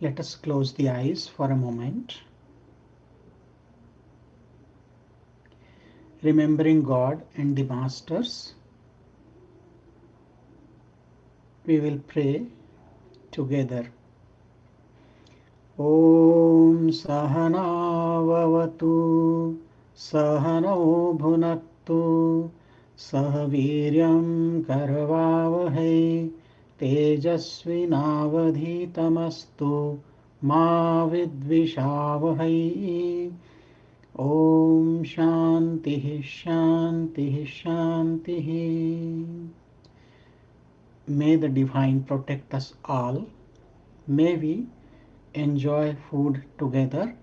Let us close the eyes for a moment. Remembering God and the Masters, we will pray together. Om Sahana Vavatu Sahano Bhunaktu Sahaviryam Karavavahai Tejasvinavadhitamastu Ma Vidvishavahai. Om Shanti Shanti Shanti. May the Divine protect us all. May we enjoy food together.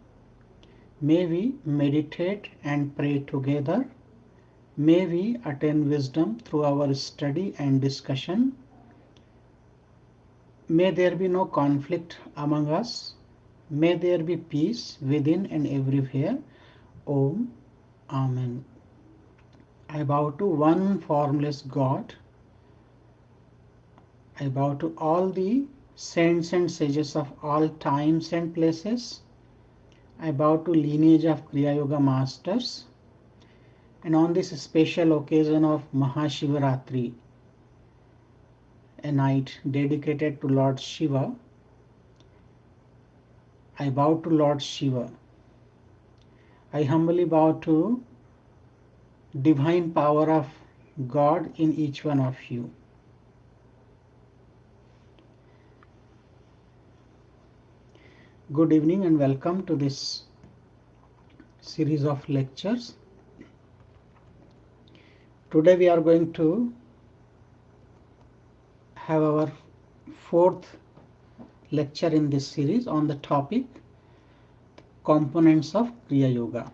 May we meditate and pray together. May we attain wisdom through our study and discussion. May there be no conflict among us. May there be peace within and everywhere. Om. Amen. I bow to one formless God. I bow to all the saints and sages of all times and places. I bow to lineage of Kriya Yoga masters. And on this special occasion of Mahashivaratri, a night dedicated to Lord Shiva, I bow to Lord Shiva. I humbly bow to divine power of God in each one of you. Good evening and welcome to this series of lectures. Today we are going to have our fourth lecture in this series on the topic components of Kriya Yoga.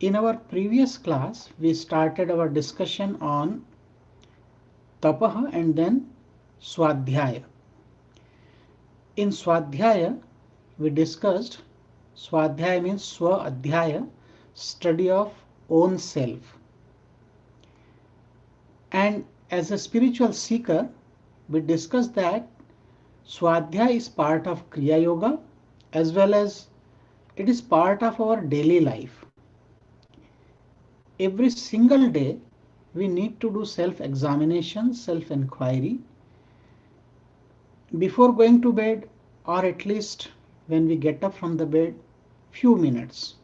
In our previous class, we started our discussion on Tapaha and then Swadhyaya. In Swadhyaya, we discussed Swadhyaya means Swa Adhyaya, study of own self. And as a spiritual seeker, we discussed that Swadhyaya is part of Kriya Yoga as well as it is part of our daily life. Every single day, we need to do self-examination, self-inquiry before going to bed, or at least when we get up from the bed, few minutes.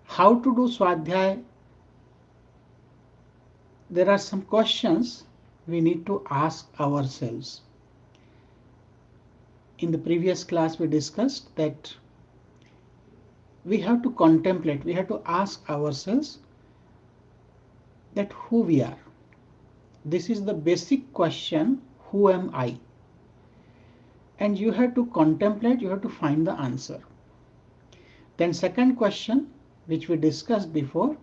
How to do Swadhyaya? There are some questions we need to ask ourselves. In the previous class, we discussed that we have to contemplate, we have to ask ourselves that who we are. This is the basic question, who am I? And you have to contemplate, you have to find the answer. Then second question, which we discussed before,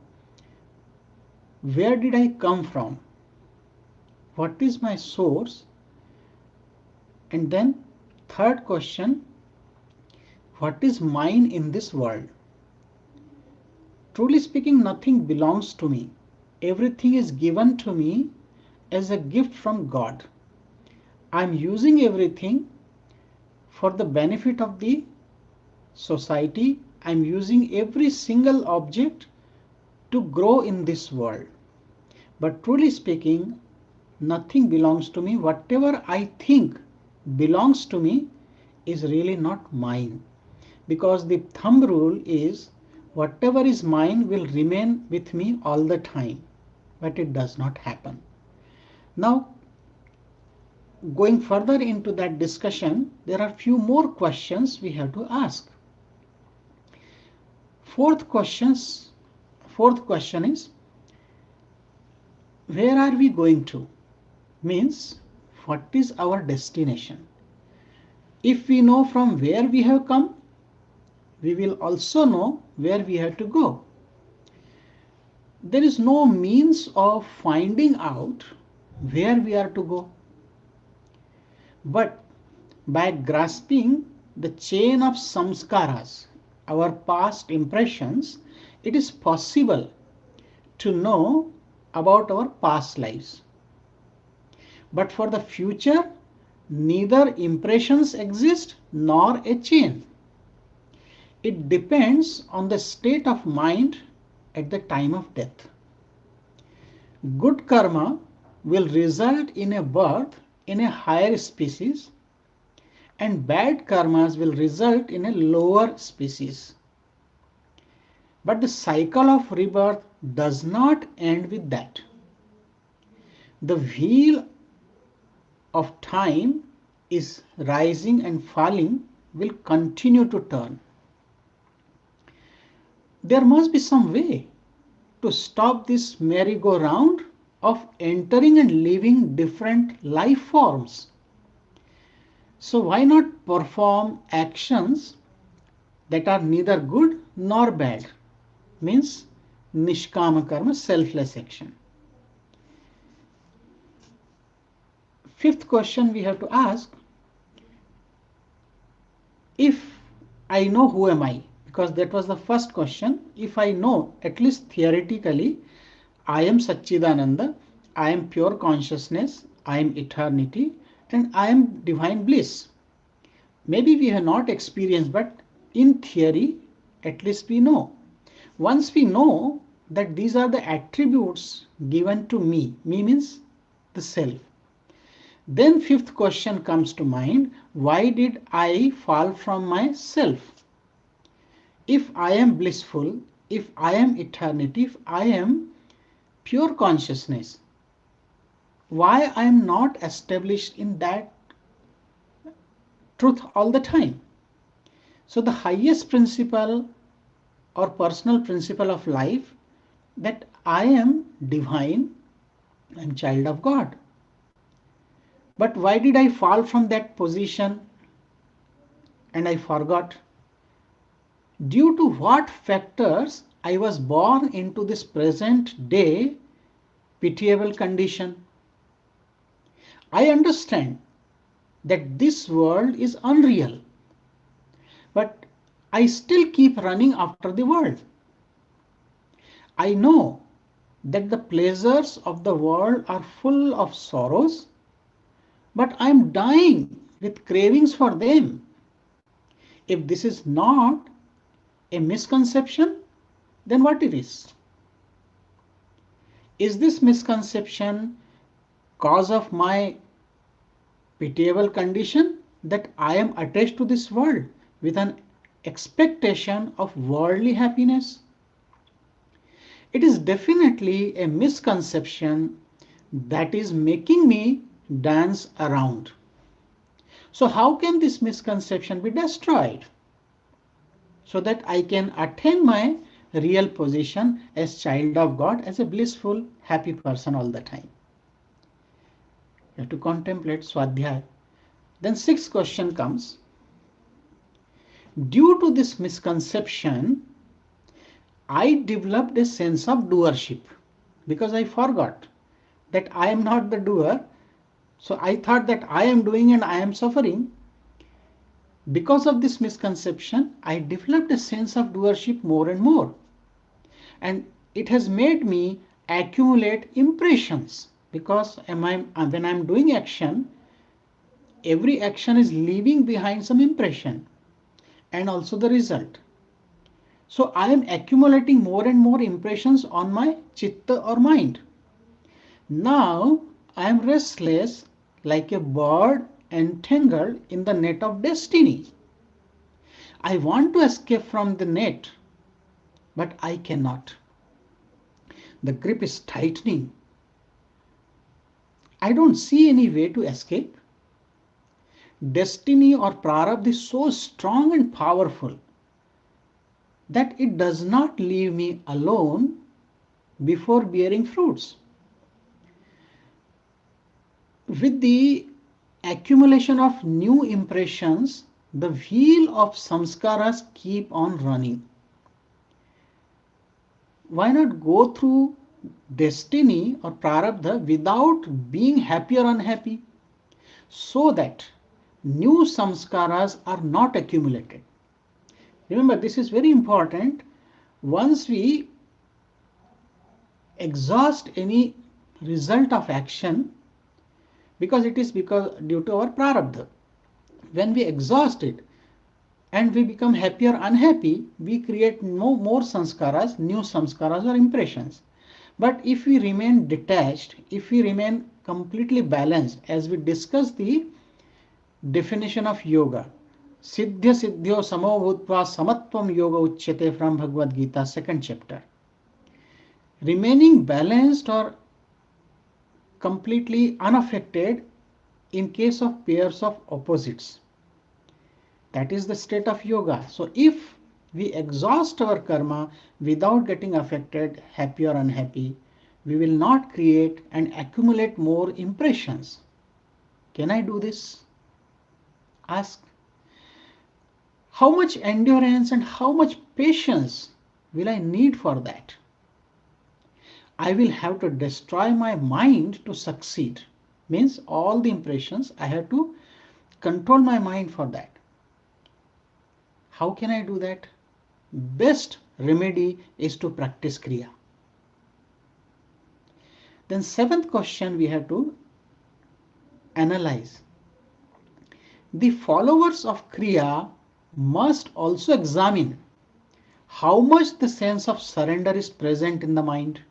where did I come from? What is my source? And then third question, what is mine in this world? Truly speaking, nothing belongs to me. Everything is given to me as a gift from God. I'm using everything for the benefit of the society. I'm using every single object to grow in this world. But truly speaking, nothing belongs to me. Whatever I think belongs to me is really not mine. Because the thumb rule is whatever is mine will remain with me all the time. But it does not happen. Now, going further into that discussion, there are few more questions we have to ask. Fourth question is, where are we going to? Means, what is our destination? If we know from where we have come, we will also know where we have to go. There is no means of finding out where we are to go. But by grasping the chain of samskaras, our past impressions, it is possible to know about our past lives. But for the future, neither impressions exist nor a chain. It depends on the state of mind at the time of death. Good karma will result in a birth in a higher species, and bad karmas will result in a lower species. But the cycle of rebirth does not end with that. The wheel of time is rising and falling, will continue to turn. There must be some way to stop this merry-go-round of entering and leaving different life forms. So why not perform actions that are neither good nor bad? Means nishkama karma, selfless action. Fifth question we have to ask, if I know who am I, because that was the first question. If I know, at least theoretically, I am Satchidananda, I am pure consciousness, I am eternity, and I am divine bliss. Maybe we have not experienced, but in theory, at least we know. Once we know that these are the attributes given to me means the self. Then fifth question comes to mind, why did I fall from myself? If I am blissful, if I am eternity, if I am pure consciousness, why I am not established in that truth all the time? So the highest principle or personal principle of life, that I am divine, I am child of God. But why did I fall from that position and I forgot? Due to what factors I was born into this present day pitiable condition? I understand that this world is unreal, but I still keep running after the world. I know that the pleasures of the world are full of sorrows, but I am dying with cravings for them. If this is not a misconception, then what it is? Is this misconception cause of my pitiable condition, that I am attached to this world with an expectation of worldly happiness? It is definitely a misconception that is making me dance around. So how can this misconception be destroyed so that I can attain my real position as child of God, as a blissful, happy person all the time? You have to contemplate Swadhyaya. Then sixth question comes. Due to this misconception, I developed a sense of doership because I forgot that I am not the doer. So I thought that I am doing and I am suffering. Because of this misconception, I developed a sense of doership more and more. And it has made me accumulate impressions, because when I'm doing action, every action is leaving behind some impression and also the result. So I am accumulating more and more impressions on my chitta or mind. Now I am restless like a bird entangled in the net of destiny. I want to escape from the net, but I cannot. The grip is tightening. I don't see any way to escape. Destiny or prarabdha is so strong and powerful that it does not leave me alone before bearing fruits. With the accumulation of new impressions, the wheel of samskaras keep on running. Why not go through destiny or prarabdha without being happy or unhappy, so that new samskaras are not accumulated? Remember, this is very important. Once we exhaust any result of action, because it is because due to our prarabdha. When we exhaust it and we become happy or unhappy, we create no more sanskaras, new sanskaras or impressions. But if we remain detached, if we remain completely balanced, as we discuss the definition of yoga, Siddhya Siddhyo Samo Bhutva Samatvam Yoga Uchyate from Bhagavad Gita, second chapter. Remaining balanced or completely unaffected in case of pairs of opposites. That is the state of yoga. So if we exhaust our karma without getting affected, happy or unhappy, we will not create and accumulate more impressions. Can I do this? Ask. How much endurance and how much patience will I need for that? I will have to destroy my mind to succeed. Means all the impressions, I have to control my mind for that. How can I do that? Best remedy is to practice Kriya. Then seventh question we have to analyze. The followers of Kriya must also examine how much the sense of surrender is present in the mind,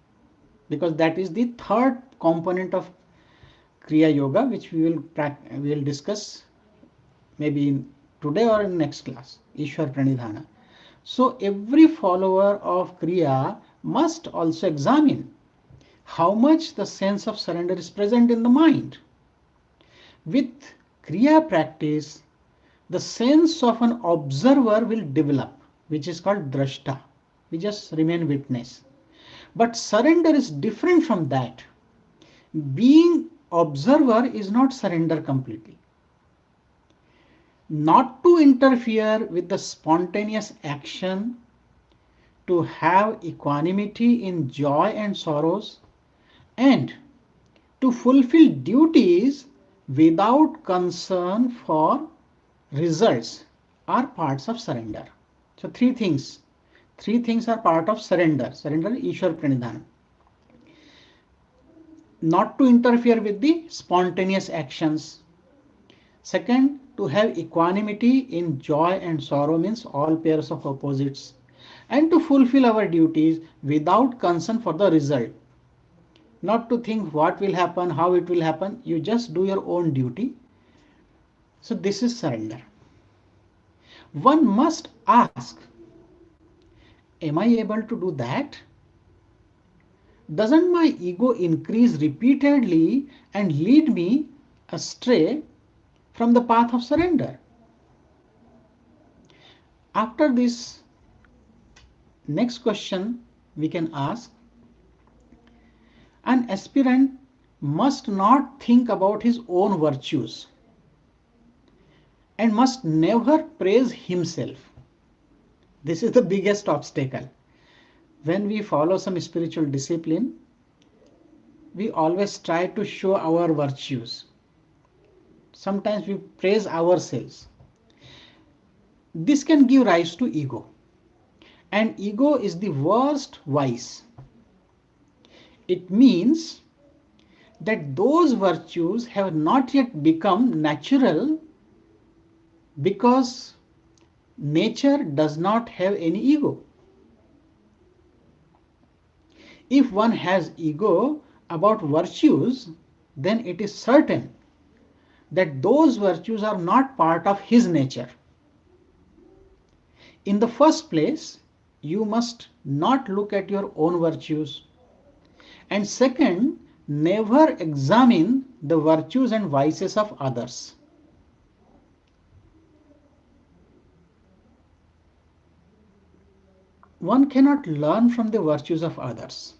because that is the third component of Kriya Yoga, which we will discuss maybe today or in next class, Ishwar Pranidhana. So every follower of Kriya must also examine how much the sense of surrender is present in the mind. With Kriya practice, the sense of an observer will develop, which is called drashta. We just remain witness. But surrender is different from that. Being observer is not surrender completely. Not to interfere with the spontaneous action, to have equanimity in joy and sorrows, and to fulfill duties without concern for results are parts of surrender. So three things are part of surrender. Surrender, Ishwar Pranidhana. Not to interfere with the spontaneous actions. Second, to have equanimity in joy and sorrow, means all pairs of opposites, and to fulfill our duties without concern for the result. Not to think what will happen, how it will happen. You just do your own duty. So this is surrender. One must ask, am I able to do that? Doesn't my ego increase repeatedly and lead me astray from the path of surrender? After this, next question we can ask, an aspirant must not think about his own virtues and must never praise himself. This is the biggest obstacle. When we follow some spiritual discipline, we always try to show our virtues. Sometimes we praise ourselves. This can give rise to ego. And ego is the worst vice. It means that those virtues have not yet become natural because nature does not have any ego. If one has ego about virtues, then it is certain that those virtues are not part of his nature. In the first place, you must not look at your own virtues. And second, never examine the virtues and vices of others. One cannot learn from the virtues of others.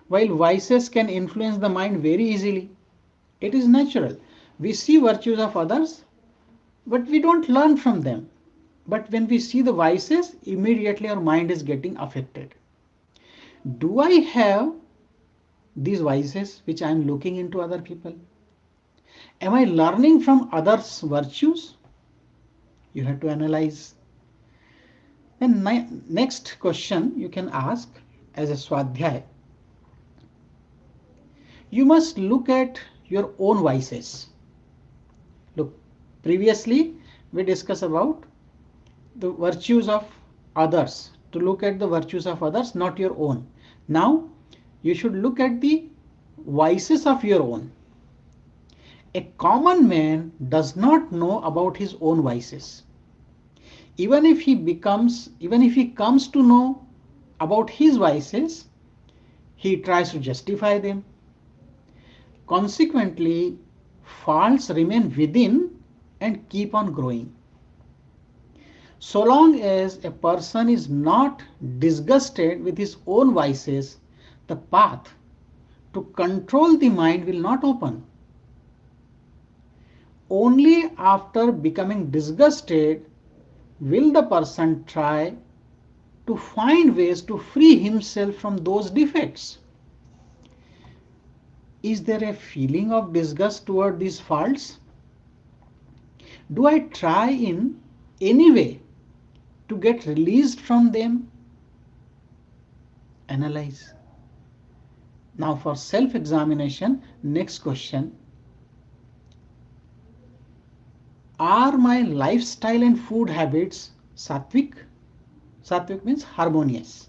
While vices can influence the mind very easily, it is natural. We see virtues of others, but we don't learn from them. But when we see the vices, immediately our mind is getting affected. Do I have these vices which I am looking into other people? Am I learning from others' virtues? You have to analyze. Then next question you can ask as a swadhyay. You must look at your own vices. Look, previously we discussed about the virtues of others, to look at the virtues of others, not your own. Now you should look at the vices of your own. A common man does not know about his own vices. Even if he comes to know about his vices, he tries to justify them. Consequently, faults remain within and keep on growing. So long as a person is not disgusted with his own vices, the path to control the mind will not open. Only after becoming disgusted will the person try to find ways to free himself from those defects. Is there a feeling of disgust toward these faults? Do I try in any way to get released from them? Analyze. Now for self-examination, next question. Are my lifestyle and food habits sattvic? Sattvic means harmonious.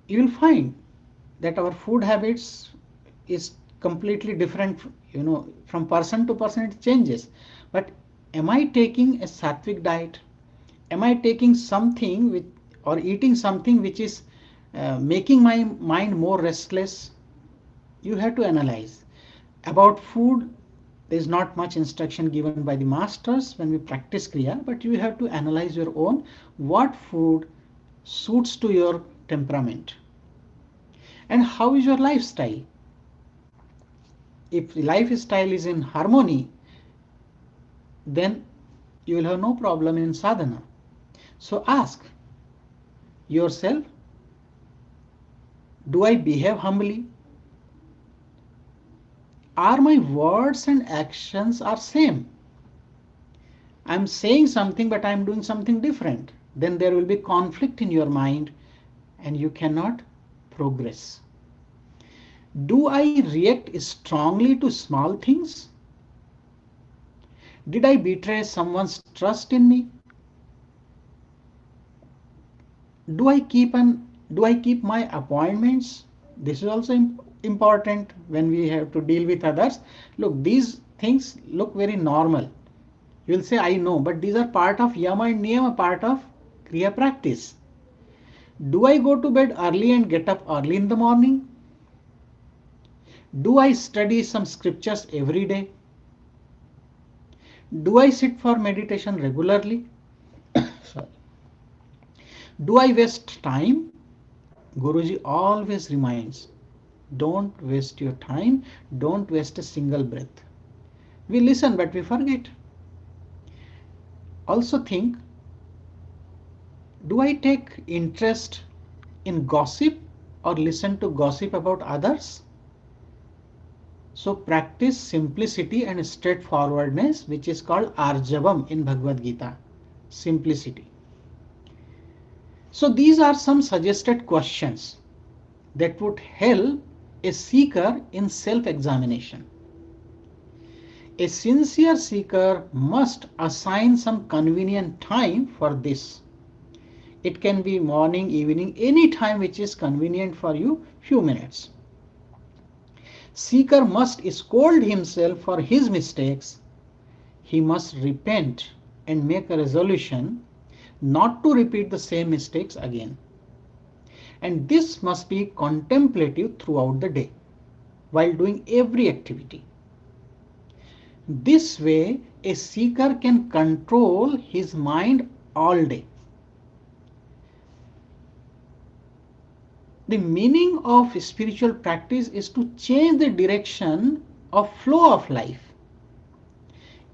You will find that our food habits is completely different, from person to person it changes. But am I taking a sattvic diet? Am I taking something with, or eating something which is making my mind more restless? You have to analyze. About food, there is not much instruction given by the masters when we practice Kriya, but you have to analyze your own, what food suits to your temperament. And how is your lifestyle? If the lifestyle is in harmony, then you will have no problem in sadhana. So ask yourself, do I behave humbly? Are my words and actions are same? I'm saying something but I'm doing something different. Then there will be conflict in your mind and you cannot progress. Do I react strongly to small things? Did I betray someone's trust in me? Do I keep my appointments? This is also important when we have to deal with others. Look, these things look very normal. You will say, I know, but these are part of yama and niyama, part of kriya practice. Do I go to bed early and get up early in the morning? Do I study some scriptures every day? Do I sit for meditation regularly? Sorry. Do I waste time? Guruji always reminds, don't waste your time, don't waste a single breath. We listen but we forget. Also think, do I take interest in gossip or listen to gossip about others? So practice simplicity and straightforwardness, which is called arjavam in Bhagavad Gita. Simplicity. So these are some suggested questions that would help a seeker in self-examination. A sincere seeker must assign some convenient time for this. It can be morning, evening, any time which is convenient for you, few minutes. Seeker must scold himself for his mistakes. He must repent and make a resolution not to repeat the same mistakes again. And this must be contemplative throughout the day while doing every activity. This way, a seeker can control his mind all day. The meaning of spiritual practice is to change the direction of flow of life.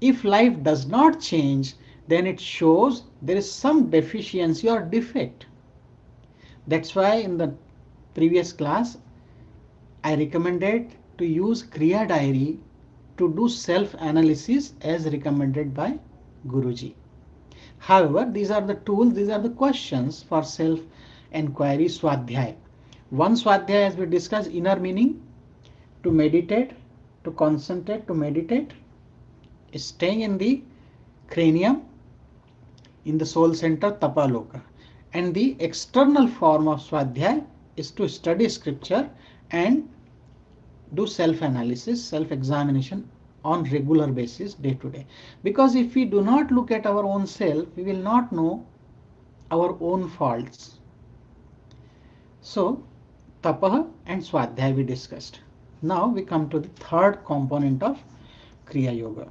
If life does not change, then it shows there is some deficiency or defect. That's why in the previous class, I recommended to use Kriya diary to do self-analysis as recommended by Guruji. However, these are the tools, these are the questions for self-enquiry swadhyay. One swadhyay, as we discussed, inner meaning. to meditate, to concentrate, to meditate, staying in the cranium, in the soul center, tapaloka. And the external form of swadhyay is to study scripture and do self-analysis, self-examination on regular basis, day to day. Because if we do not look at our own self, we will not know our own faults. So, tapah and swadhyay we discussed. Now we come to the third component of Kriya Yoga.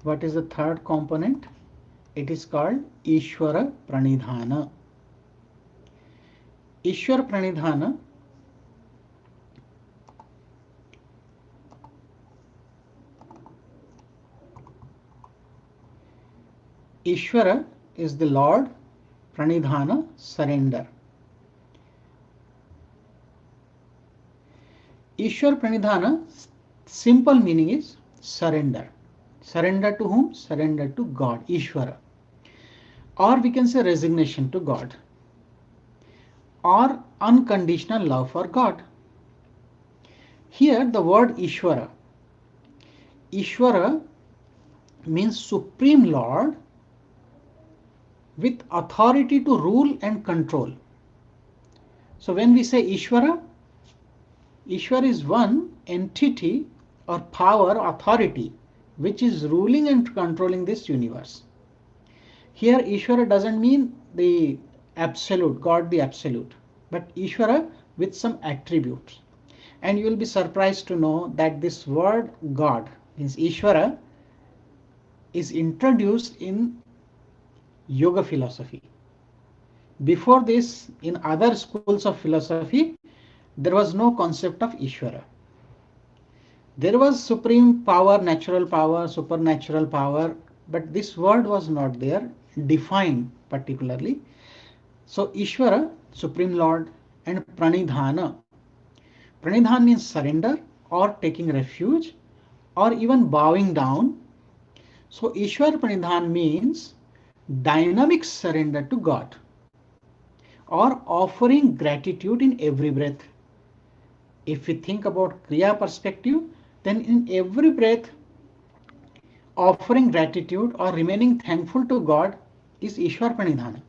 What is the third component? It is called Ishvara Pranidhana. Ishvara Pranidhana Ishvara is the Lord, Pranidhana, surrender. Ishwar Pranidhana, simple meaning is surrender. Surrender to whom? Surrender to God, Ishvara. Or we can say resignation to God. Or unconditional love for God. Here the word Ishvara. Ishvara means Supreme Lord with authority to rule and control. So when we say Ishvara, Ishvara is one entity or power, authority, which is ruling and controlling this universe. Here Ishvara doesn't mean the absolute, God the absolute, but Ishvara with some attributes. And you will be surprised to know that this word God, means Ishvara, is introduced in yoga philosophy. Before this, in other schools of philosophy, there was no concept of Ishvara. There was supreme power, supernatural power, but this word was not there, defined particularly. So Ishvara, Supreme Lord, and Pranidhana. Pranidhana means surrender or taking refuge or even bowing down. So Ishvara Pranidhana means dynamic surrender to God or offering gratitude in every breath. If we think about Kriya perspective, then in every breath, offering gratitude or remaining thankful to God is Ishwar Pranidhana.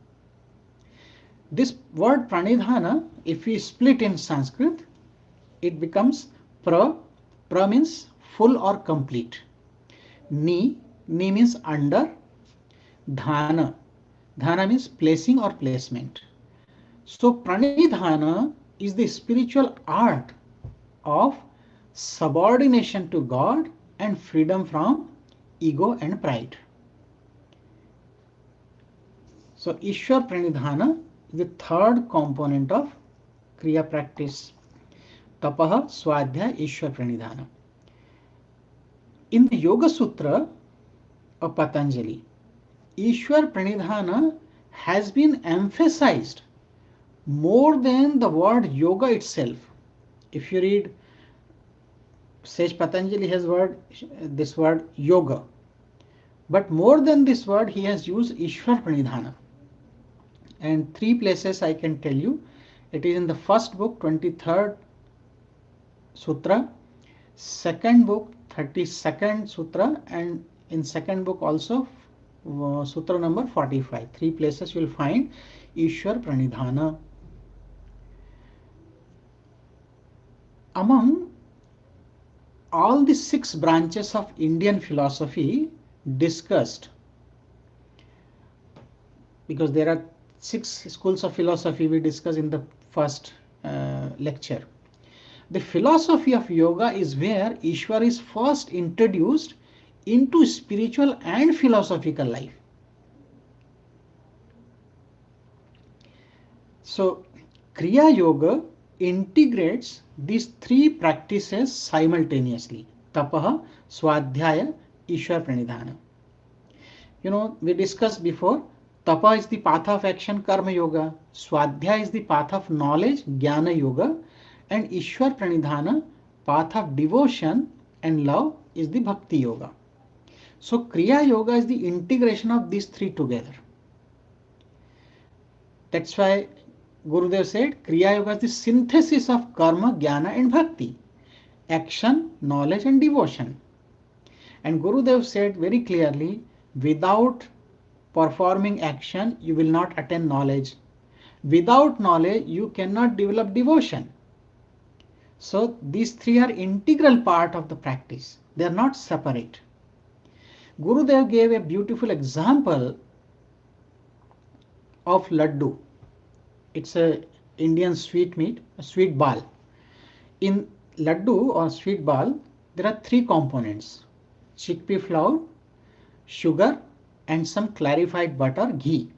This word Pranidhana, if we split in Sanskrit, it becomes pra. Pra means full or complete. Ni means under. Dhana. Dhana means placing or placement. So Pranidhana is the spiritual art of subordination to God and freedom from ego and pride. So Ishwar Pranidhana is the third component of Kriya practice. Tapaha, Swadhyaya, Ishwar Pranidhana. In the Yoga Sutra of Patanjali, Ishwar Pranidhana has been emphasized more than the word yoga itself. If you read, Sage Patanjali has this word yoga, but more than this word he has used Ishwar Pranidhana. And three places I can tell you. It is in the first book, 23rd Sutra, second book, 32nd Sutra, and in second book also Sutra number 45. Three places you will find Ishwar Pranidhana. Among all the 6 branches of Indian philosophy discussed, because there are 6 schools of philosophy we discussed in the first lecture. The philosophy of yoga is where Ishwar is first introduced into spiritual and philosophical life. So Kriya Yoga integrates these 3 practices simultaneously. Tapaha, Swadhyaya, Ishwar Pranidhana. You know, we discussed before, Tapa is the path of action, Karma Yoga. Swadhyaya is the path of knowledge, Jnana Yoga. And Ishwar Pranidhana, path of devotion and love, is the Bhakti Yoga. So Kriya Yoga is the integration of these 3 together. That's why Gurudev said Kriya Yoga is the synthesis of Karma, Jnana and Bhakti. action, knowledge and devotion. And Gurudev said very clearly, without performing action, you will not attain knowledge. Without knowledge, you cannot develop devotion. So these three are integral part of the practice. They are not separate. Gurudev gave a beautiful example of laddu. It's a Indian sweet meat, a sweet ball. In laddu or sweet ball, there are three components: chickpea flour, sugar, and some clarified butter, ghee.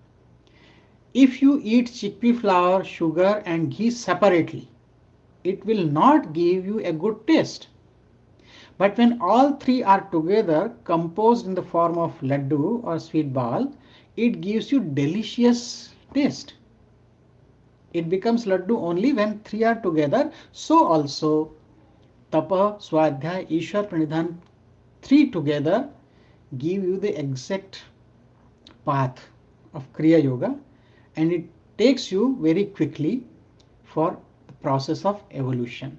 If you eat chickpea flour, sugar, and ghee separately, it will not give you a good taste. But when all three are together, composed in the form of laddu or sweet ball, it gives you delicious taste. It becomes laddu only when three are together. So also tapa, swadhyaya, ishwar, pranidhan, three together give you the exact path of Kriya Yoga, and it takes you very quickly for the process of evolution.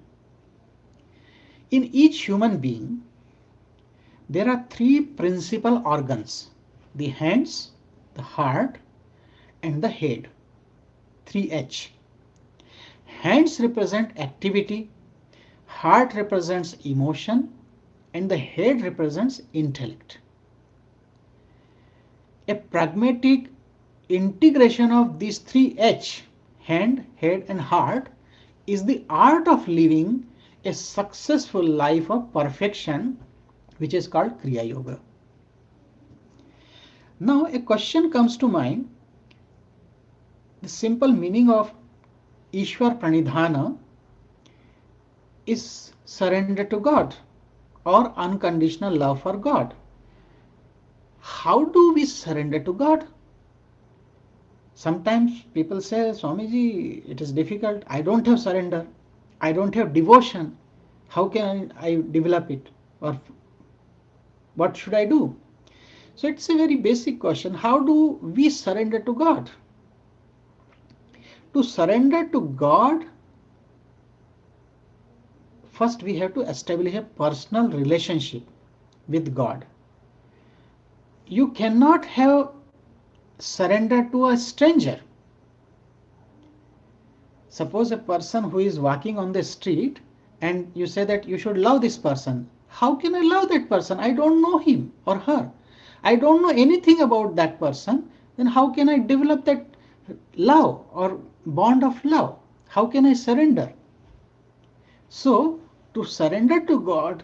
In each human being, there are three principal organs: the hands, the heart, and the head. 3H. Hands represent activity, heart represents emotion, and the head represents intellect. A pragmatic integration of these three H, hand, head, and heart, is the art of living a successful life of perfection, which is called Kriya Yoga. Now, a question comes to mind: the simple meaning of Ishwar Pranidhana is surrender to God or unconditional love for God. How do we surrender to God? Sometimes people say, Swamiji, it is difficult. I don't have surrender. I don't have devotion. How can I develop it? Or what should I do? So it's a very basic question. How do we surrender to God? To surrender to God, first we have to establish a personal relationship with God. You cannot have surrender to a stranger. Suppose a person who is walking on the street and you say that you should love this person. How can I love that person? I don't know him or her. I don't know anything about that person. Then how can I develop that love or bond of love? How can I surrender? So, to surrender to God,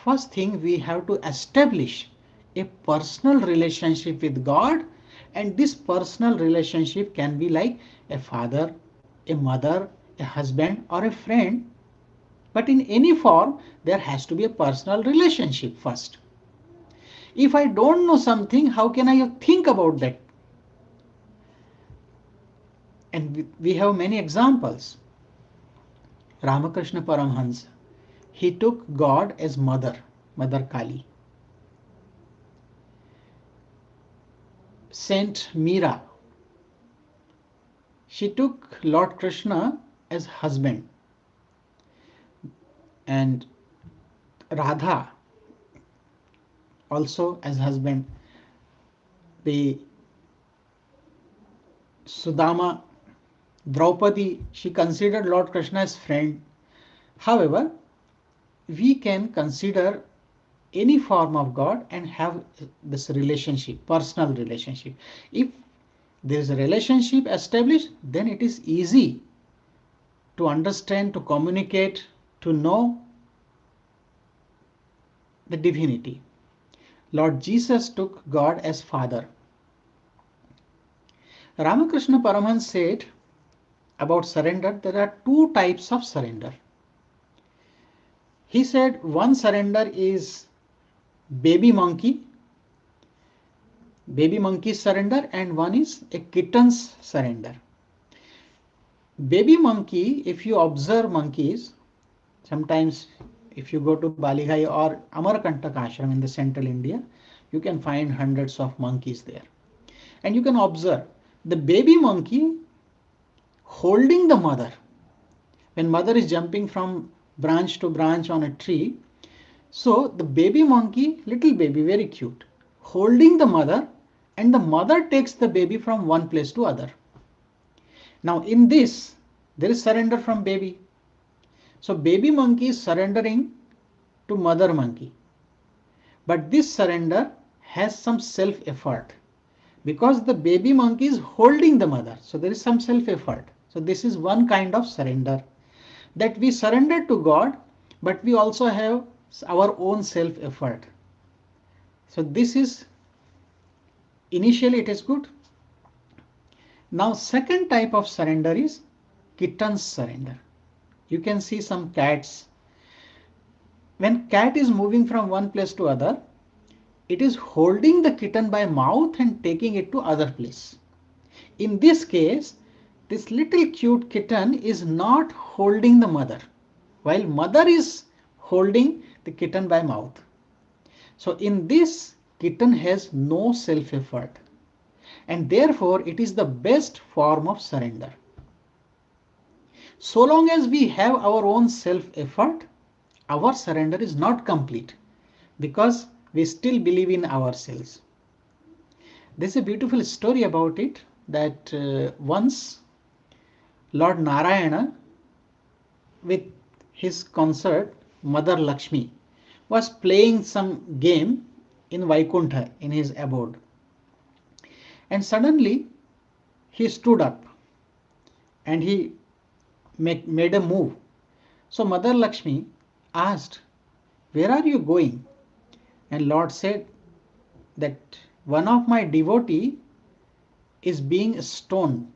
first thing we have to establish a personal relationship with God, and this personal relationship can be like a father, a mother, a husband, or a friend. But in any form, there has to be a personal relationship first. If I don't know something, how can I think about that? And we have many examples. Ramakrishna Paramhansa, he took God as mother, Mother Kali. Saint Meera, she took Lord Krishna as husband. And Radha also as husband. The Sudama, Draupadi, she considered Lord Krishna as friend. However, we can consider any form of God and have this relationship, personal relationship. If there is a relationship established, then it is easy to understand, to communicate, to know the divinity. Lord Jesus took God as Father. Ramakrishna Paramahansa said about surrender, there are two types of surrender. He said one surrender is baby monkey surrender, and one is a kitten's surrender. Baby monkey, if you observe monkeys, sometimes if you go to Balighai or Amarkantak ashram in the central India, you can find hundreds of monkeys there. And you can observe the baby monkey holding the mother. When mother is jumping from branch to branch on a tree. So the baby monkey, little baby, very cute, holding the mother, and the mother takes the baby from one place to other. Now in this, there is surrender from baby. So baby monkey is surrendering to mother monkey. But this surrender has some self effort because the baby monkey is holding the mother. So there is some self effort. So this is one kind of surrender, that we surrender to God, but we also have our own self effort. So this is, initially it is good. Now second type of surrender is kitten's surrender. You can see some cats. When cat is moving from one place to other, it is holding the kitten by mouth and taking it to other place. In this case, this little cute kitten is not holding the mother, while mother is holding the kitten by mouth. So in this, kitten has no self effort, and therefore it is the best form of surrender. So long as we have our own self effort, our surrender is not complete because we still believe in ourselves. There's a beautiful story about it, that once Lord Narayana, with his consort Mother Lakshmi, was playing some game in Vaikuntha, in his abode. And suddenly he stood up and he made a move. So Mother Lakshmi asked, "Where are you going?" And Lord said that one of my devotee is being stoned.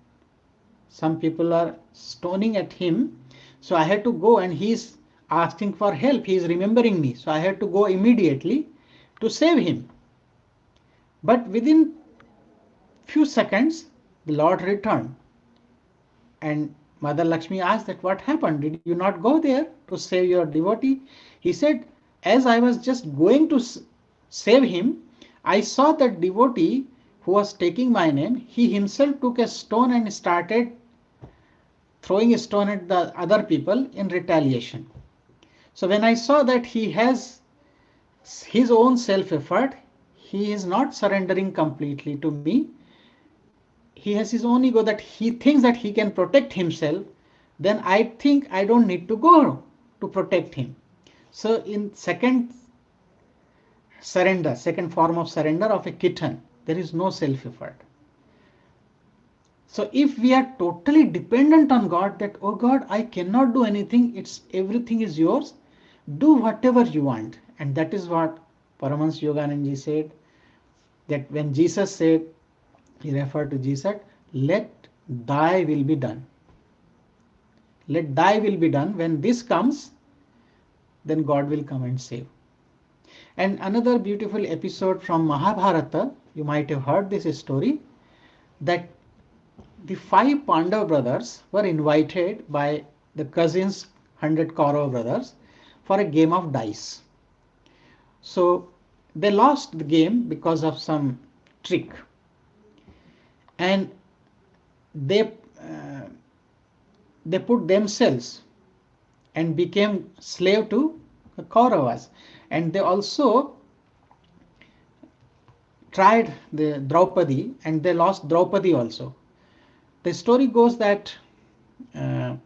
Some people are stoning at him. So I had to go, and he is asking for help. He is remembering me. So I had to go immediately to save him. But within few seconds, the Lord returned. And Mother Lakshmi asked that what happened? Did you not go there to save your devotee? He said, as I was just going to save him, I saw that devotee who was taking my name. He himself took a stone and started throwing a stone at the other people in retaliation. So when I saw that he has his own self effort, he is not surrendering completely to me. He has his own ego that he thinks that he can protect himself. Then I think I don't need to go to protect him. So in second surrender, second form of surrender of a kitten, there is no self effort. So if we are totally dependent on God, that, oh God, I cannot do anything, everything is yours, do whatever you want. And that is what Paramahansa Yoganandaji said, that when Jesus said, he referred to Jesus, let thy will be done. Let thy will be done. When this comes, then God will come and save. And another beautiful episode from Mahabharata, you might have heard this story, that the 5 Pandava brothers were invited by the cousins, 100 Kaurava brothers, for a game of dice. So they lost the game because of some trick, and they put themselves and became slave to the Kauravas, and they also tried the Draupadi, and they lost Draupadi also. The story goes that in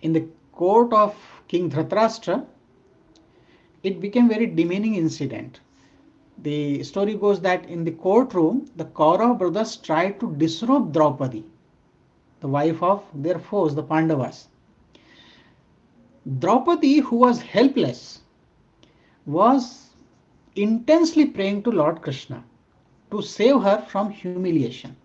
the court of King Dhritarashtra, it became very demeaning incident. The story goes that in the courtroom, the Kaurava brothers tried to disrobe Draupadi, the wife of their foes, the Pandavas. Draupadi, who was helpless, was intensely praying to Lord Krishna to save her from humiliation.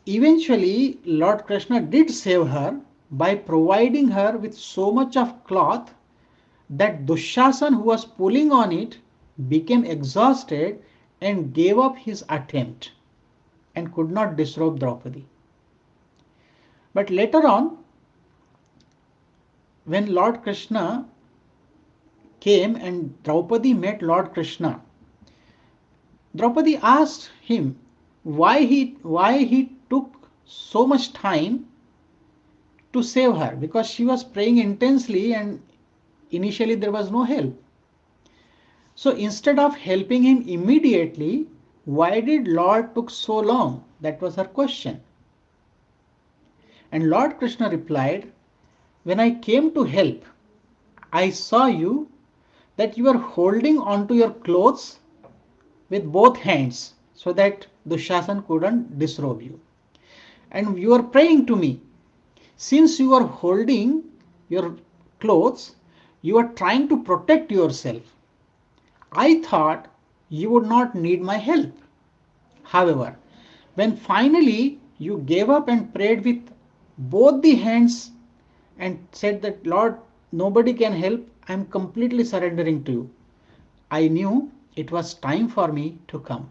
Eventually, Lord Krishna did save her by providing her with so much of cloth that Dushasan, who was pulling on it, became exhausted and gave up his attempt and could not disrobe Draupadi. But later on, when Lord Krishna came and Draupadi met Lord Krishna, Draupadi asked him why he took so much time to save her because she was praying intensely and initially there was no help. So instead of helping him immediately, why did Lord took so long? That was her question. And Lord Krishna replied, when I came to help, I saw you that you are holding onto your clothes with both hands so that Dushasan couldn't disrobe you. And you are praying to me. Since you are holding your clothes, you are trying to protect yourself. I thought you would not need my help. However, when finally you gave up and prayed with both the hands and said that, Lord, nobody can help, I am completely surrendering to you, I knew it was time for me to come.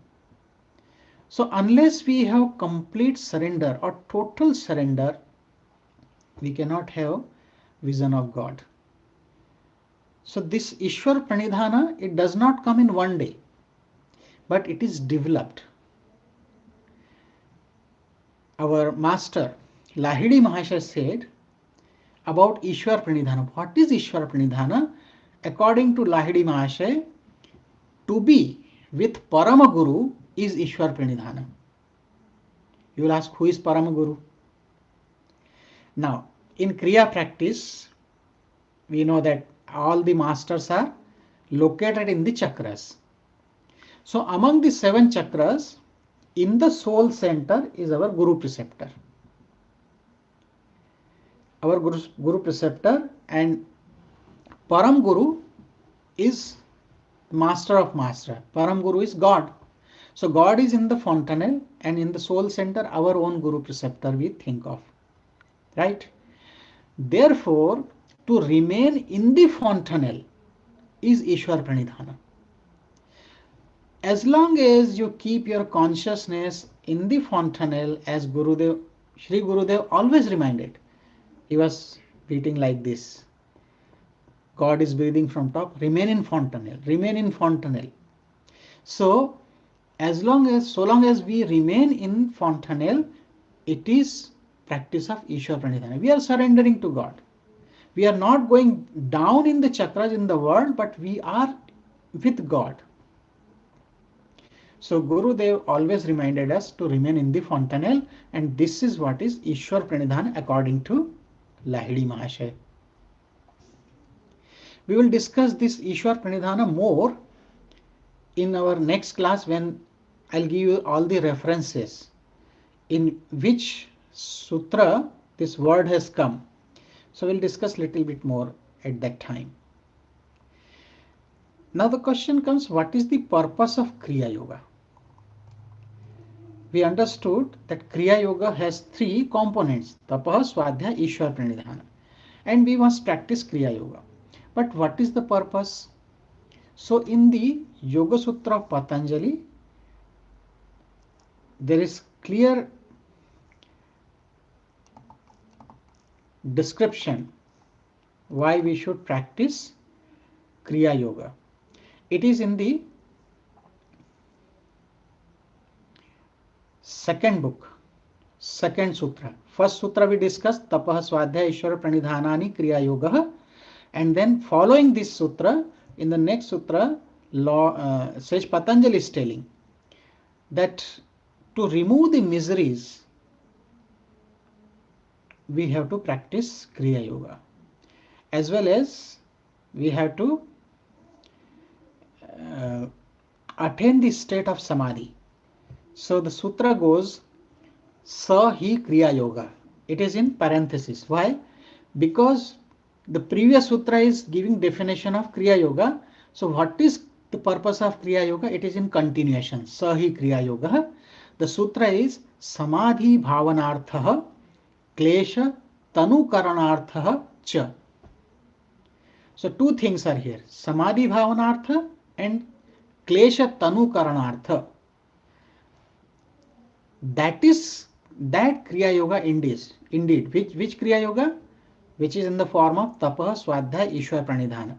So unless we have complete surrender or total surrender, we cannot have vision of God. So this Ishwar Pranidhana, it does not come in one day, but it is developed. Our master Lahidi Mahasaya said about Ishwar Pranidhana. What is Ishwar Pranidhana? According to Lahidi Mahasaya, to be with Parama Guru is Ishwar Pranidhana. You will ask, who is Parama Guru? Now, in Kriya practice, we know that all the masters are located in the chakras. So among the 7 chakras, in the soul center is our Guru Preceptor. Our Guru Preceptor, and Param Guru is Master of Master. Param Guru is God. So God is in the fontanel, and in the soul center our own Guru Preceptor we think of. Right? Therefore, to remain in the fontanel is Ishwar Pranidhana. As long as you keep your consciousness in the fontanel, as Sri Gurudev always reminded, he was beating like this. God is breathing from top, remain in fontanel, remain in fontanel. So long as we remain in fontanel, it is practice of Ishwar Pranidhana. We are surrendering to God. We are not going down in the chakras in the world, but we are with God. So Gurudev always reminded us to remain in the fontanel, and this is what is Ishwar Pranidhana according to Lahidi Mahasaya. We will discuss this Ishwar Pranidhana more in our next class when I'll give you all the references in which sutra this word has come. So we'll discuss a little bit more at that time. Now the question comes, what is the purpose of Kriya Yoga? We understood that Kriya Yoga has 3 components, Tapaha, Swadhyaya, Ishwar Pranidhana. And we must practice Kriya Yoga. But what is the purpose? So in the Yoga Sutra of Patanjali, there is clear description why we should practice Kriya Yoga. It is in the second book, second sutra. First sutra we discussed Tapaha, Swadhyaya, Ishwara Pranidhanani Kriya Yoga, and then following this sutra, in the next sutra, Sage Patanjali is telling that to remove the miseries, we have to practice Kriya Yoga, as well as we have to attain the state of Samadhi. So the sutra goes, Sa hi Kriya Yoga. It is in parenthesis. Why? Because the previous sutra is giving definition of Kriya Yoga. So what is the purpose of Kriya Yoga? It is in continuation. Sa hi Kriya Yoga. The sutra is Samadhi Bhavanartha Klesha Tanu Karanartha Cha. So 2 things are here. Samadhi Bhavanartha and Klesha Tanu Karanartha. That Kriya Yoga indeed. Which Kriya Yoga? Which is in the form of Tapaha, Swadhyaya, Ishwar Pranidhana.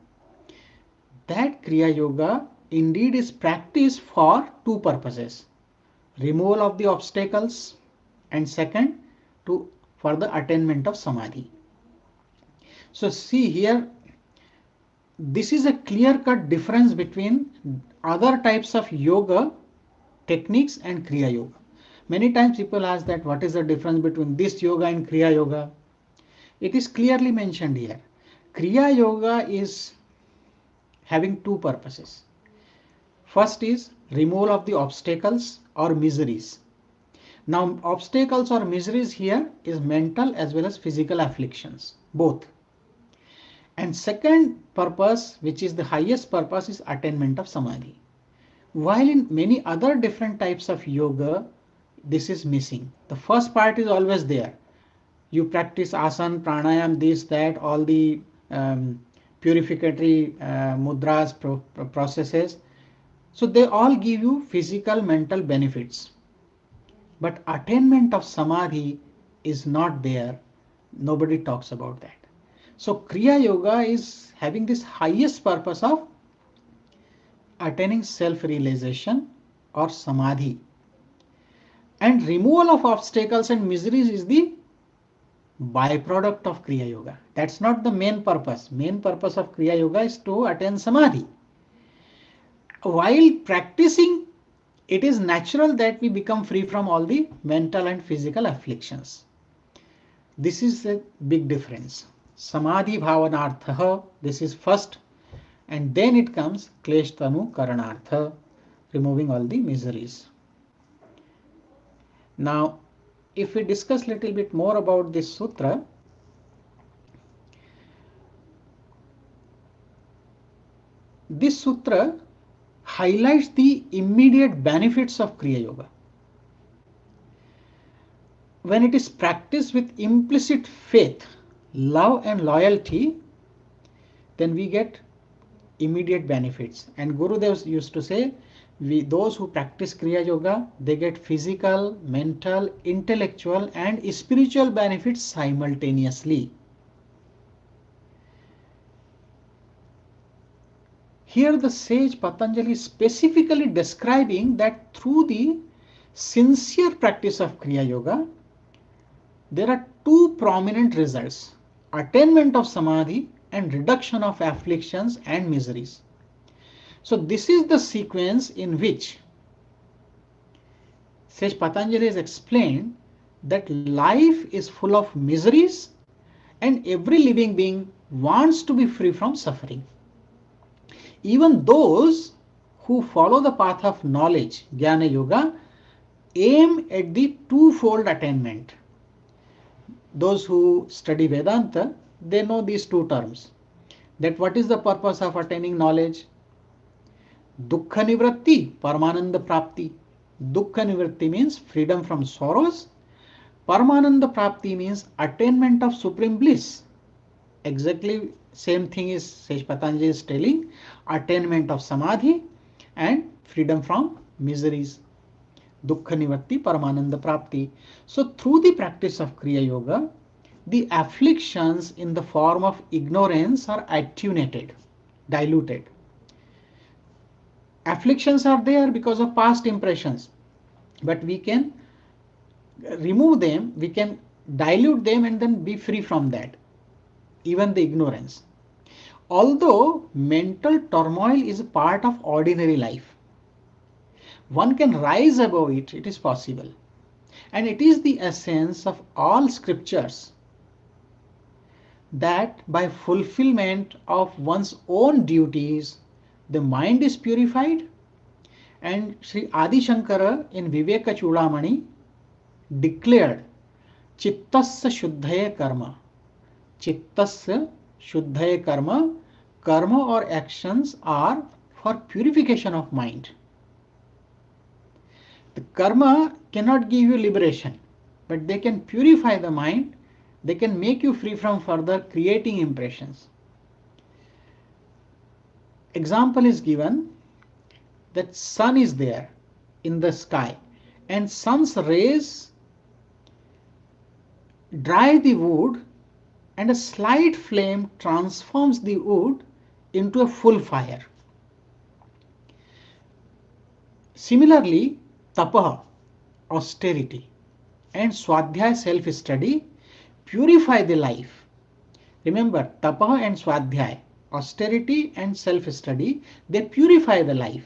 That Kriya Yoga indeed is practiced for 2 purposes. Removal of the obstacles, and second, for the attainment of samadhi. So see here, this is a clear-cut difference between other types of yoga techniques and Kriya Yoga. Many times people ask that what is the difference between this yoga and Kriya Yoga? It is clearly mentioned here. Kriya Yoga is having two purposes. First is removal of the obstacles or miseries. Now obstacles or miseries here is mental as well as physical afflictions, both. And second purpose, which is the highest purpose, is attainment of samadhi. While in many other different types of yoga, this is missing. The first part is always there. You practice asana, pranayam, this, that, all the purificatory mudras, processes. So they all give you physical, mental benefits. But attainment of samadhi is not there. Nobody talks about that. So Kriya Yoga is having this highest purpose of attaining self-realization or samadhi. And removal of obstacles and miseries is the byproduct of Kriya Yoga. That's not the main purpose. Main purpose of Kriya Yoga is to attain samadhi. While practicing, it is natural that we become free from all the mental and physical afflictions. This is a big difference. Samadhi bhavanartha, this is first, and then it comes kleshtanu karanartha, removing all the miseries. Now, if we discuss a little bit more about this sutra, this sutra highlights the immediate benefits of Kriya Yoga. When it is practiced with implicit faith, love and loyalty, then we get immediate benefits. And Gurudev used to say, those who practice Kriya Yoga, they get physical, mental, intellectual and spiritual benefits simultaneously. Here the sage Patanjali is specifically describing that through the sincere practice of Kriya Yoga, there are two prominent results: attainment of samadhi and reduction of afflictions and miseries. So this is the sequence in which Sage Patanjali has explained that life is full of miseries and every living being wants to be free from suffering. Even those who follow the path of knowledge, Jnana Yoga, aim at the twofold attainment. Those who study Vedanta, they know these two terms. That what is the purpose of attaining knowledge? Dukkha nivritti, Paramananda prapti. Dukkha nivritti means freedom from sorrows. Paramananda prapti means attainment of supreme bliss. Exactly same thing is Sage Patanjali is telling, attainment of samadhi and freedom from miseries. Dukkha nivritti, Paramananda prapti. So through the practice of Kriya Yoga, the afflictions in the form of ignorance are attenuated, diluted. Afflictions are there because of past impressions, but we can remove them, we can dilute them and then be free from that, even the ignorance. Although mental turmoil is a part of ordinary life, one can rise above it, it is possible. And it is the essence of all scriptures that by fulfillment of one's own duties, the mind is purified. And Sri Adi Shankara in Viveka Chudamani declared Chittasya Shuddhaya Karma. Chittasya Shuddhaya Karma. Karma or actions are for purification of mind. The karma cannot give you liberation, but they can purify the mind. They can make you free from further creating impressions. Example is given that sun is there in the sky and sun's rays dry the wood and a slight flame transforms the wood into a full fire. Similarly, tapaha, austerity, and swadhyaya, self-study, purify the life. Remember, tapa and swadhyay, austerity and self-study, they purify the life.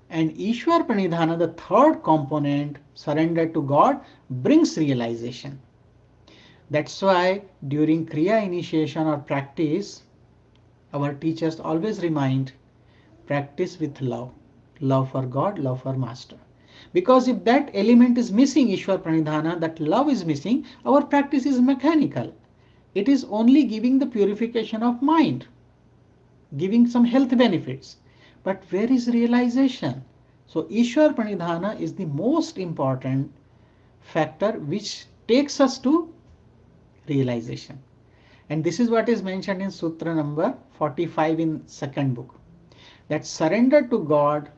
And Ishwar Pranidhana, the third component, surrender to God, brings realization. That's why during Kriya initiation or practice, our teachers always remind, practice with love. Love for God, love for Master. Because if that element is missing, Ishwar Pranidhana, that love is missing, our practice is mechanical. It is only giving the purification of mind, giving some health benefits. But where is realization? So Ishwar Pranidhana is the most important factor which takes us to realization. And this is what is mentioned in Sutra number 45 in second book. That surrender to God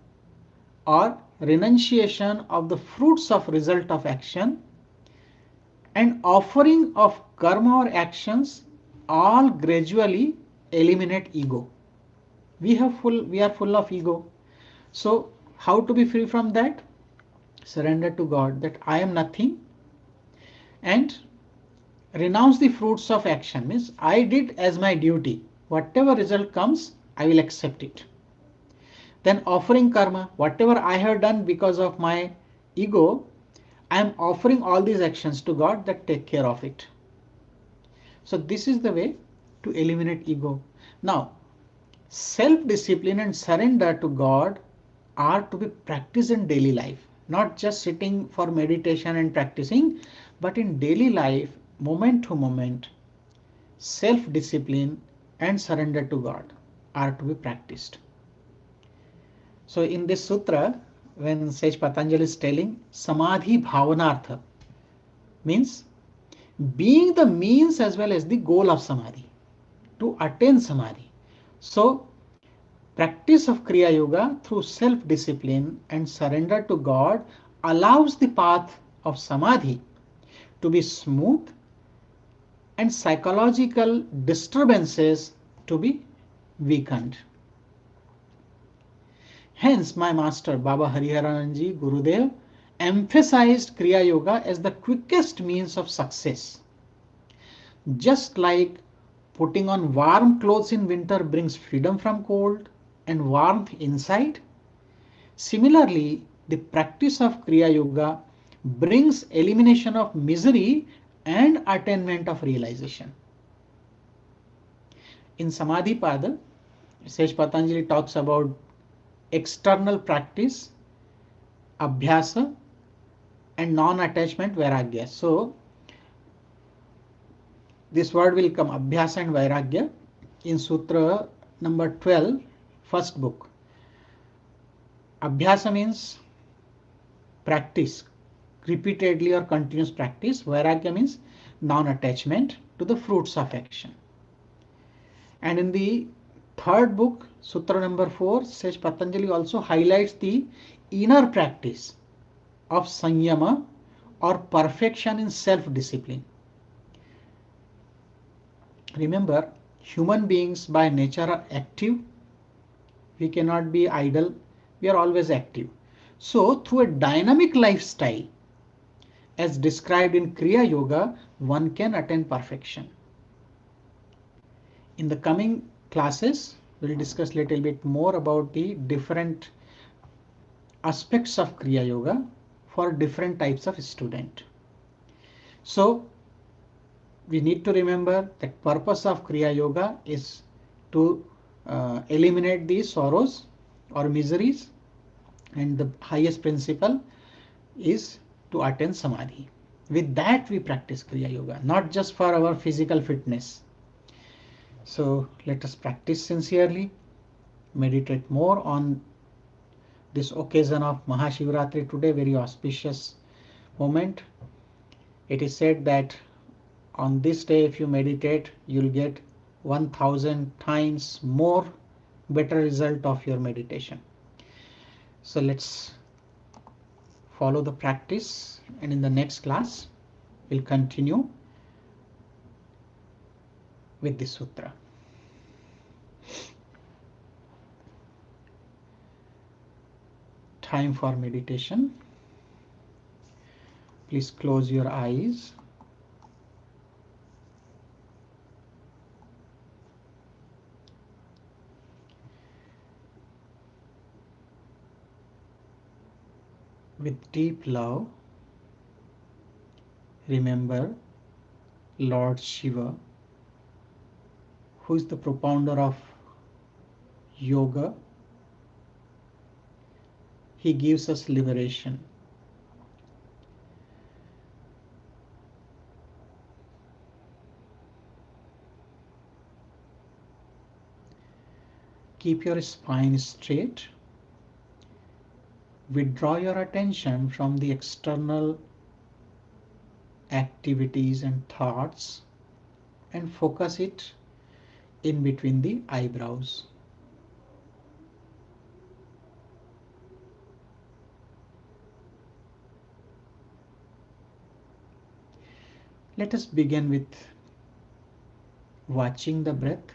or renunciation of the fruits of result of action and offering of karma or actions all gradually eliminate ego. We are full of ego. So how to be free from that? Surrender to God that I am nothing, and renounce the fruits of action means I did as my duty. Whatever result comes, I will accept it. Then offering karma, whatever I have done because of my ego, I am offering all these actions to God that take care of it. So this is the way to eliminate ego. Now, self-discipline and surrender to God are to be practiced in daily life, not just sitting for meditation and practicing, but in daily life, moment to moment, self-discipline and surrender to God are to be practiced. So in this sutra, when Sage Patanjali is telling Samadhi Bhavanartha, means being the means as well as the goal of Samadhi, to attain Samadhi. So practice of Kriya Yoga through self-discipline and surrender to God allows the path of Samadhi to be smooth and psychological disturbances to be weakened. Hence, my master Baba Hariharananji Gurudev emphasized Kriya Yoga as the quickest means of success. Just like putting on warm clothes in winter brings freedom from cold and warmth inside, similarly, the practice of Kriya Yoga brings elimination of misery and attainment of realization. In Samadhi Pada, Sage Patanjali talks about external practice, abhyasa, and non-attachment vairagya. So this word will come abhyasa and vairagya in Sutra number 12, first book. Abhyasa means practice, repeatedly or continuous practice. Vairagya means non-attachment to the fruits of action. And in the third book, Sutra number 4, Sage Patanjali also highlights the inner practice of sanyama or perfection in self-discipline. Remember, human beings by nature are active. We cannot be idle. We are always active. So through a dynamic lifestyle, as described in Kriya Yoga, one can attain perfection. In the coming classes, we'll discuss a little bit more about the different aspects of Kriya Yoga for different types of student. So we need to remember that purpose of Kriya Yoga is to eliminate these sorrows or miseries, and the highest principle is to attain Samadhi. With that we practice Kriya Yoga, not just for our physical fitness. So let us practice sincerely, meditate more on this occasion of Mahashivratri today, very auspicious moment. It is said that on this day, if you meditate, you'll get 1000 times more better result of your meditation. So let's follow the practice, and in the next class, we'll continue with this sutra. Time for meditation. Please close your eyes. With deep love, remember Lord Shiva, who is the propounder of yoga. He gives us liberation. Keep your spine straight. Withdraw your attention from the external activities and thoughts and focus it in between the eyebrows. Let us begin with watching the breath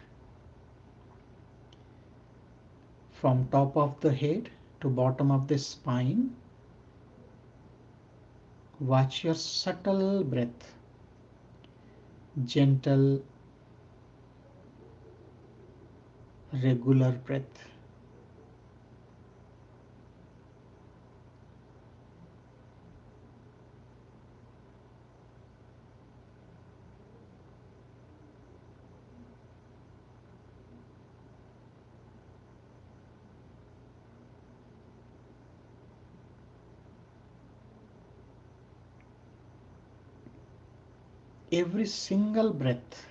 from top of the head to bottom of the spine. Watch your subtle breath, gentle, regular breath. Every single breath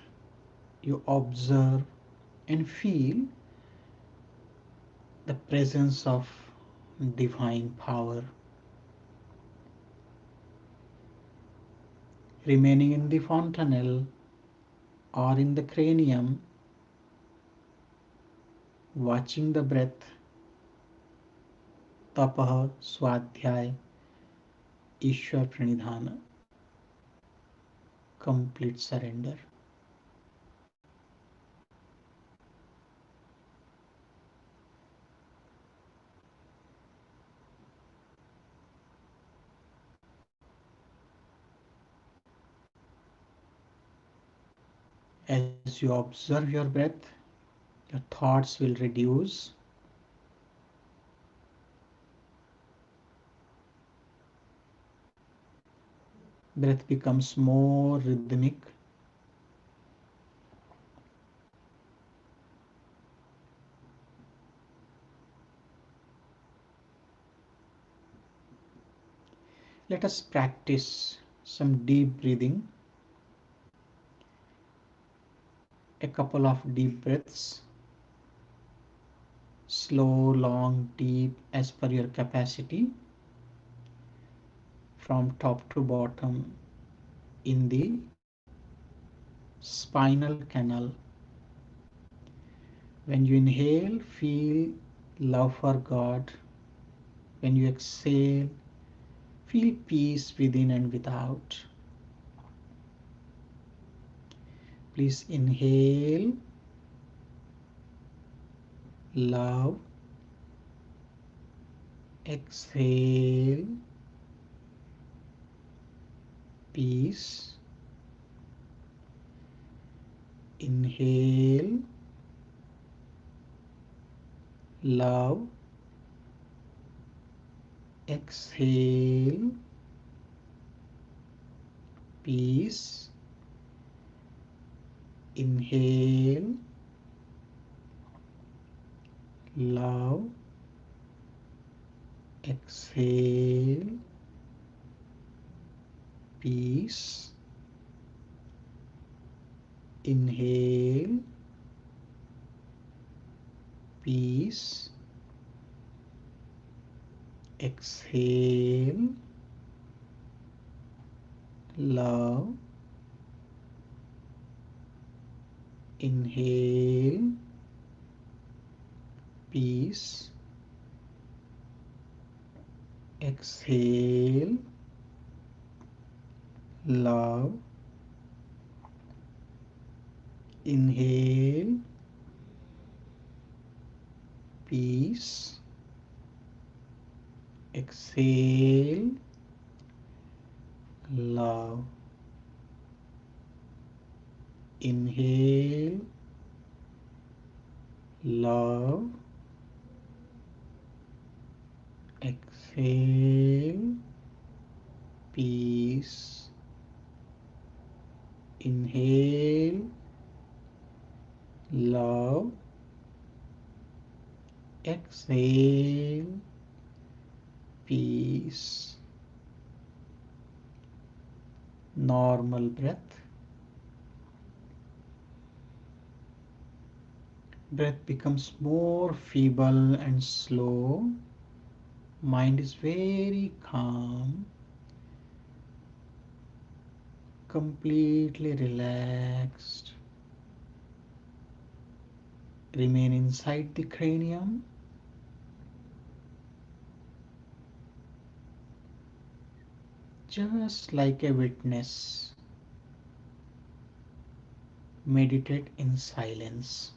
you observe and feel the presence of divine power. Remaining in the fontanelle or in the cranium, watching the breath, tapah, swadhyay, Ishwar pranidhana, complete surrender. As you observe your breath, your thoughts will reduce. Breath becomes more rhythmic. Let us practice some deep breathing. A couple of deep breaths. Slow, long, deep as per your capacity. From top to bottom in the spinal canal. When you inhale, feel love for God. When you exhale, feel peace within and without. Please inhale love, exhale peace, inhale love, exhale peace, inhale love, exhale peace, inhale peace, exhale love, inhale peace, exhale love, inhale peace, exhale love, inhale love, Exhale, peace. Inhale, love. Exhale, peace. Normal breath. Breath becomes more feeble and slow. Mind is very calm, completely relaxed. Remain inside the cranium, just like a witness. Meditate in silence.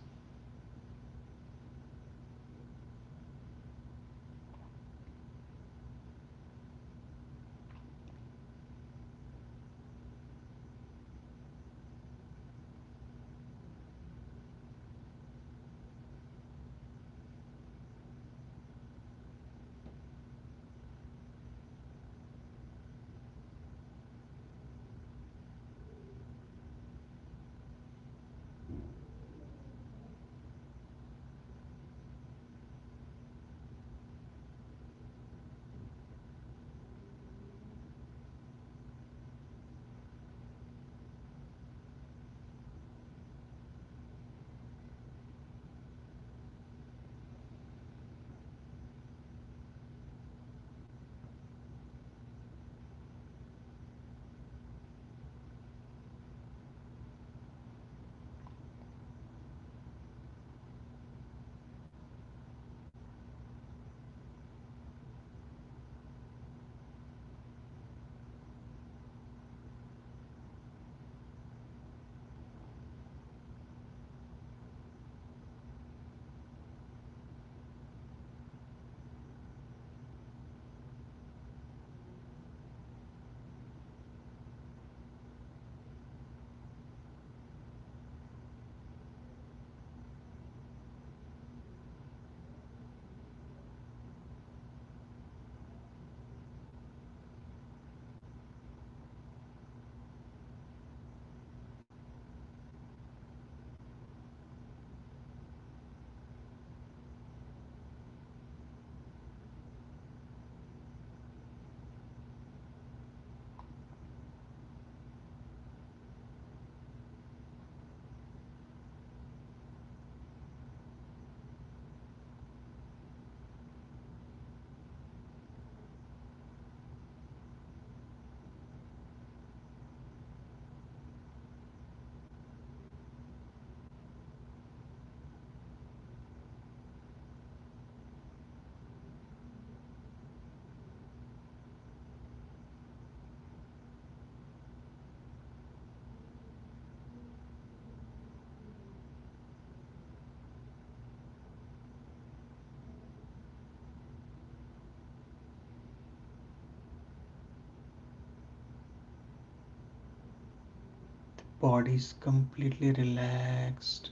Body is completely relaxed,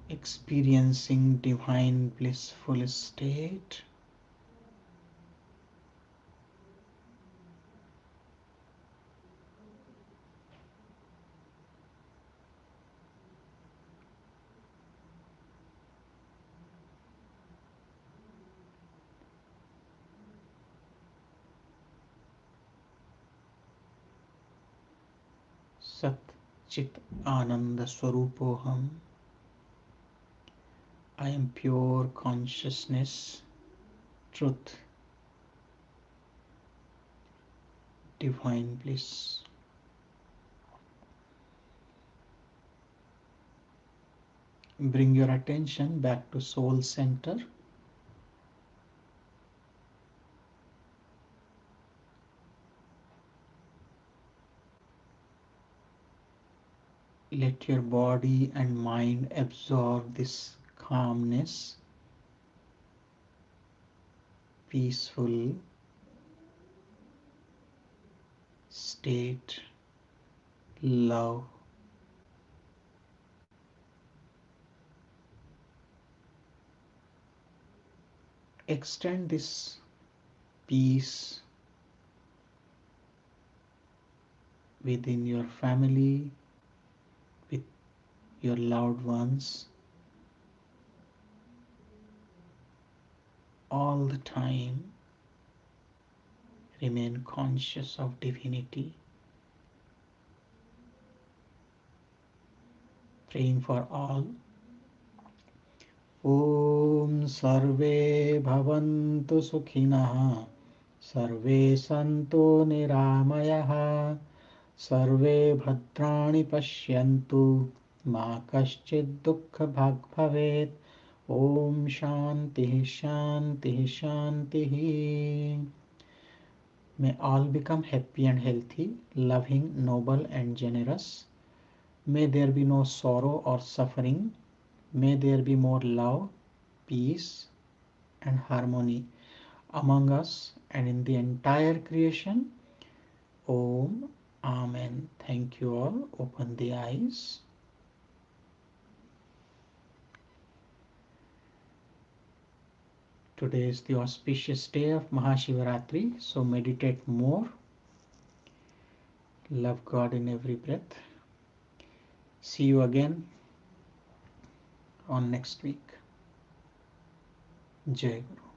experiencing divine blissful state. Sat Chit Ananda Swarupoham. I am pure consciousness, truth, divine bliss. Bring your attention back to soul center. Let your body and mind absorb this calmness, peaceful state, love. extend this peace within your family, with your loved ones, all the time. Remain conscious of divinity, praying for all. Om Sarve Bhavantu Sukhinah, Sarve Santo Niramayah, Sarve Bhadrani Pashyantu, Ma Kaschid Dukkha Bhag Bhavet. Om Shanti Shanti Shanti. May all become happy and healthy, loving, noble, and generous. May there be no sorrow or suffering. May there be more love, peace, and harmony among us and in the entire creation. Om. Amen. Thank you all. Open the eyes. Today is the auspicious day of Mahashivaratri, so meditate more. Love God in every breath. See you again on next week. Jai Guru.